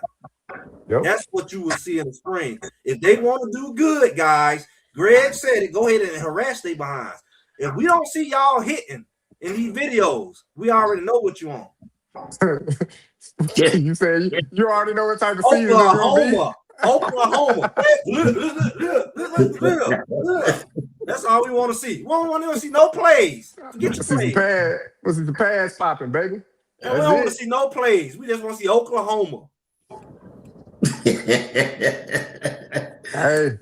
Yep. That's what you will see in the spring. If they want to do good, guys, Greg said it, go ahead and harass their behinds. If we don't see y'all hitting in these videos, we already know what you want. You said you already know what type of season it's going to be. Oklahoma. Look. That's all we want to see. We don't want to see no plays. Forget your plays. Let's see the pass popping, baby. We don't want to see no plays. We just want to see Oklahoma. Hey.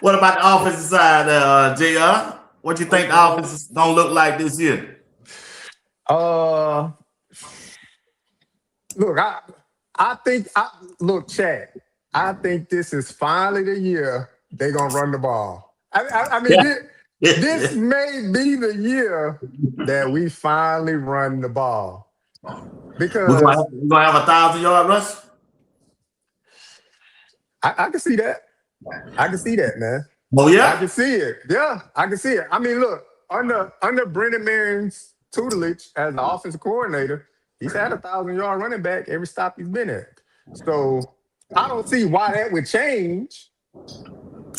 What about the offensive side, JR? What do you think the offense is gonna look like this year? Look, Chad. I think this is finally the year they're gonna run the ball. I mean, this may be the year that we finally run the ball because we're gonna have 1,000-yard rush. I can see that. I can see that, man. Oh yeah, I can see it. Yeah, I can see it. I mean, look, under Brendan Marion's tutelage as the offensive coordinator, he's had 1,000-yard running back every stop he's been at. So I don't see why that would change.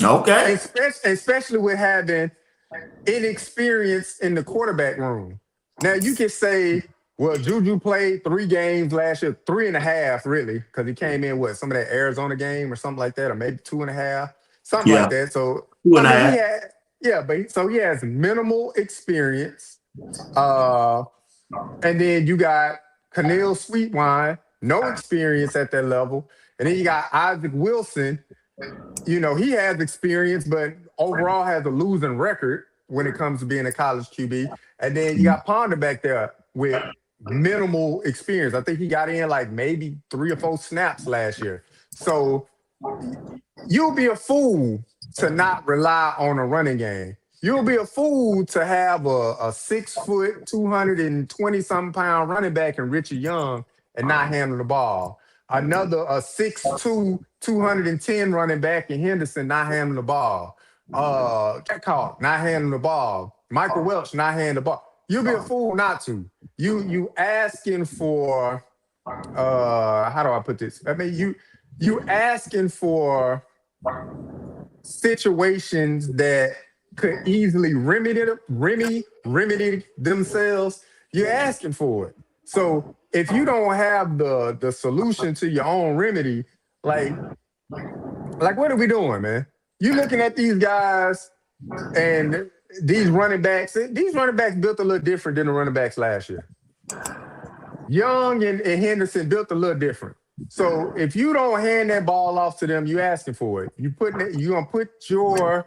Okay, especially with having inexperience in the quarterback room. Now you can say, well, Juju played 3 games last year, 3.5 really, because he came in some of that Arizona game or something like that, or maybe 2.5. Something like that. So he has minimal experience. And then you got Keneal Sweetwine, no experience at that level. And then you got Isaac Wilson. You know, he has experience, but overall has a losing record when it comes to being a college QB. And then you got Ponder back there with minimal experience. I think he got in like maybe 3 or 4 snaps last year. So you'll be a fool to not rely on a running game. You'll be a fool to have a 6-foot, 220-something pound running back in Richard Young and not handle the ball. Another 6'2", 210 running back in Henderson not handling the ball. Jack Hawk not handling the ball. Michael Welch not handling the ball. You'll be a fool not to. You asking for how do I put this? I mean, you asking for situations that could easily remedy themselves. You're asking for it. So if you don't have the solution to your own remedy, like what are we doing, man? You looking at these guys and these running backs built a little different than the running backs last year. Young and Henderson built a little different. So if you don't hand that ball off to them, you asking for it. You gonna put your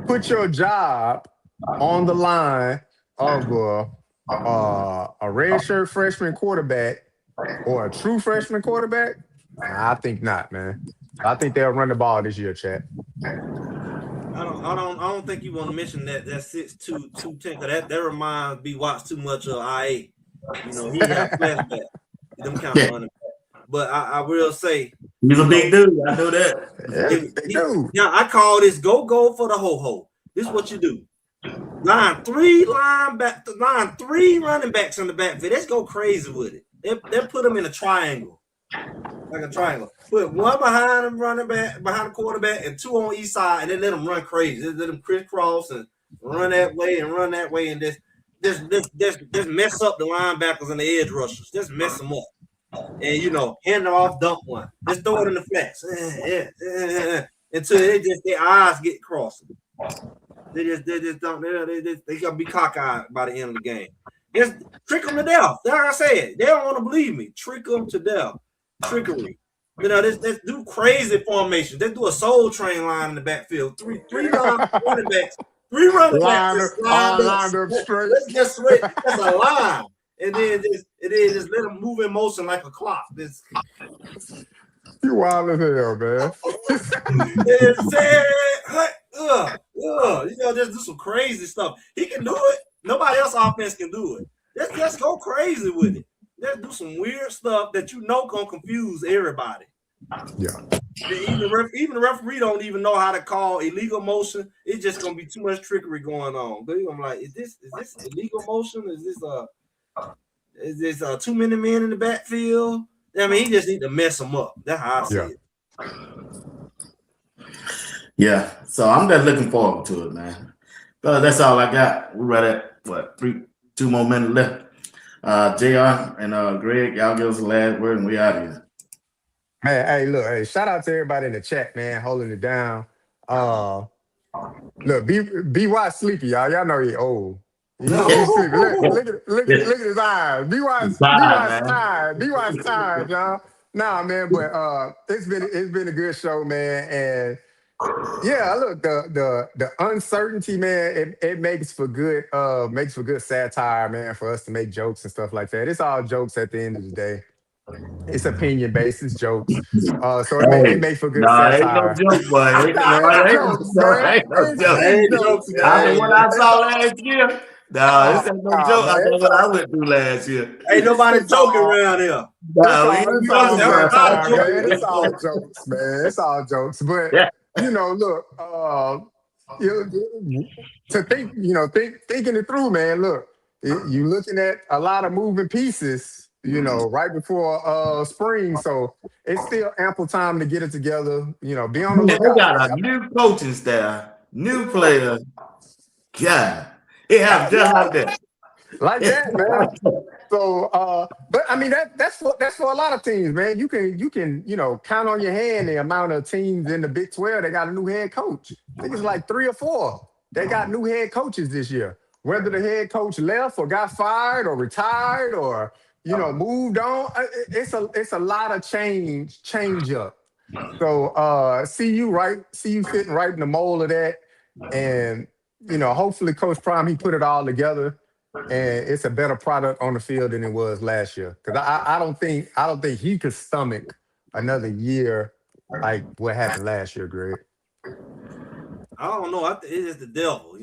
put your job on the line of a redshirt freshman quarterback or a true freshman quarterback? I think not, man. I think they'll run the ball this year, chat. I don't think you want to mention that 6'2", 210, because that reminds B Watts too much of IA. You know, he have flashback. Them kind of running back. But I will say he's a big dude. I know that. Yeah, I call this go for the ho-ho. This is what you do. Line three running backs in the backfield. Let's go crazy with it. They put them in a triangle. Like a triangle. Put one behind them running back, behind the quarterback, and two on each side, and then let them run crazy. Just let them crisscross and run that way and run that way, and just mess up the linebackers and the edge rushers. Just mess them up. And hand it off, dump one. Just throw it in the flats. Until their eyes get crossed. They just don't. They gotta be cockeyed by the end of the game. Just trick them to death. Like I said, they don't want to believe me. Trick them to death. Trickery. Let's do crazy formations. Let's do a soul train line in the backfield. Three running backs. Three running backs. Lined up straight. Let's just switch. That's a line. And then just let them move in motion like a clock. You wild as hell, man. Just do some crazy stuff. He can do it. Nobody else offense can do it. Let's go crazy with it. Let's do some weird stuff that gonna confuse everybody. Yeah. Even the referee don't even know how to call illegal motion. It's just gonna be too much trickery going on. But I'm like, is this illegal motion? Is this too many men in the backfield? I mean, he just need to mess them up. That's how I see it. Yeah. So I'm just looking forward to it, man. But that's all I got. We're right at 2 more minutes left. JR and Greg, y'all give us the last word and we out of here. Hey, shout out to everybody in the chat, man, holding it down. Look, B Watts sleepy, y'all. Y'all know he old. He's sleepy. Look at his eyes. B Watts tired. B Watts tired, y'all. Nah, man, but it's been a good show, man. And yeah, look, the uncertainty, man, it makes for good satire, man, for us to make jokes and stuff like that. It's all jokes at the end of the day. It's opinion based, it's jokes. So it makes for good satire. Ain't no joke, boy. Ain't no joke. I mean, what I saw last year. This ain't no joke. I know what I went through last year. Ain't nobody joking around here. It's all jokes, man. It's all jokes. But look, to think, thinking it through, man. Look, you looking at a lot of moving pieces. Right before spring, so it's still ample time to get it together. Be on the lookout. They got a new coaching staff, new players. God, it happened just like that, man. So, but I mean that's for a lot of teams, man. You can count on your hand the amount of teams in the Big 12 that got a new head coach. I think it's like 3 or 4. They got new head coaches this year. Whether the head coach left or got fired or retired or moved on. It's a lot of change up. So see you fitting right in the mold of that. And hopefully Coach Prime, he put it all together and it's a better product on the field than it was last year. Because I don't think he could stomach another year like what happened last year, Greg. I don't know. It's just the devil,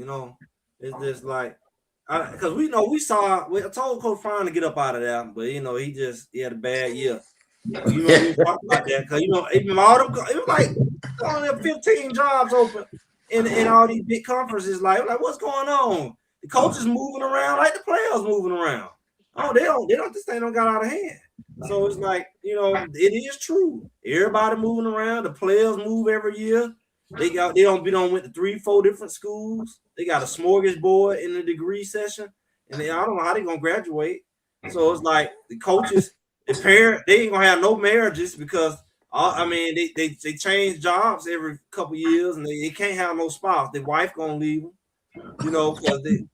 It's just like because I told Coach Fine to get up out of there, but he had a bad year. We talked about that because even all them, it was like only 15 jobs open in all these big conferences. Like what's going on? The coaches moving around like the players moving around. Oh, this thing don't got out of hand. So it's like it is true. Everybody moving around. The players move every year. They don't went to 3-4 different schools. They got a smorgasbord in the degree session, and I don't know how they're gonna graduate. So it's like the coaches, the parent, they ain't gonna have no marriages because they change jobs every couple years, and they can't have no spouse. Their wife gonna leave them, because the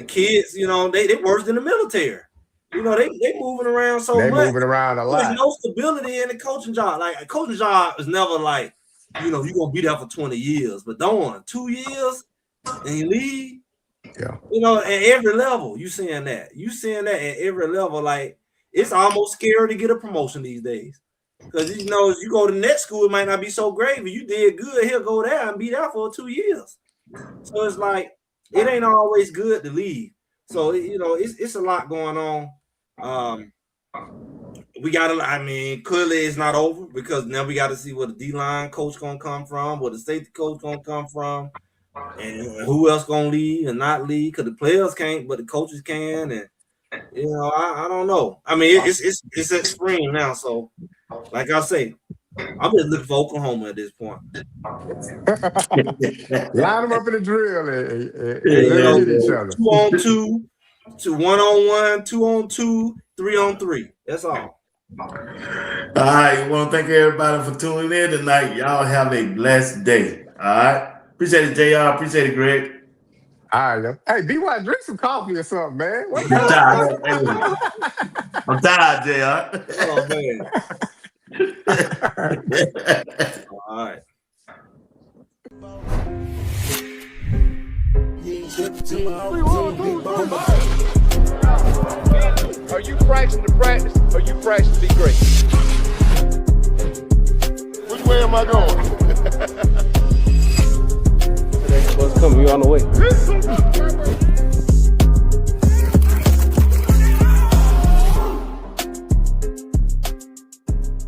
kids, they worse than the military. They moving around so much. They moving around a lot. There's no stability in the coaching job. Like a coaching job is never like you're gonna be there for 20 years. But don't 2 years and you leave. Yeah. At every level, you seeing that. You seeing that at every level. Like, it's almost scary to get a promotion these days. Because if you go to net school, it might not be so great. But you did good, he'll go there and be there for 2 years. So it's like it ain't always good to leave. So it's a lot going on. We clearly it's not over because now we got to see where the D-line coach gonna come from, where the safety coach gonna come from, and who else gonna leave and not leave, because the players can't, but the coaches can, and I don't know. I mean, it's at spring now, so like I say, I'm just looking for Oklahoma at this point. Line them up in the drill and let them hit each other. 2-on-2, to 1-on-1, 2-on-2, 3-on-3. That's all. All right, we want to thank everybody for tuning in tonight. Y'all have a blessed day. All right. Appreciate it, JR. Appreciate it, Greg. All right. Hey, BY, drink some coffee or something, man. I'm tired, JR. Oh, man. All right. Are you practicing to practice or you practicing to be great? Which way am I going? Today was coming. You on the way.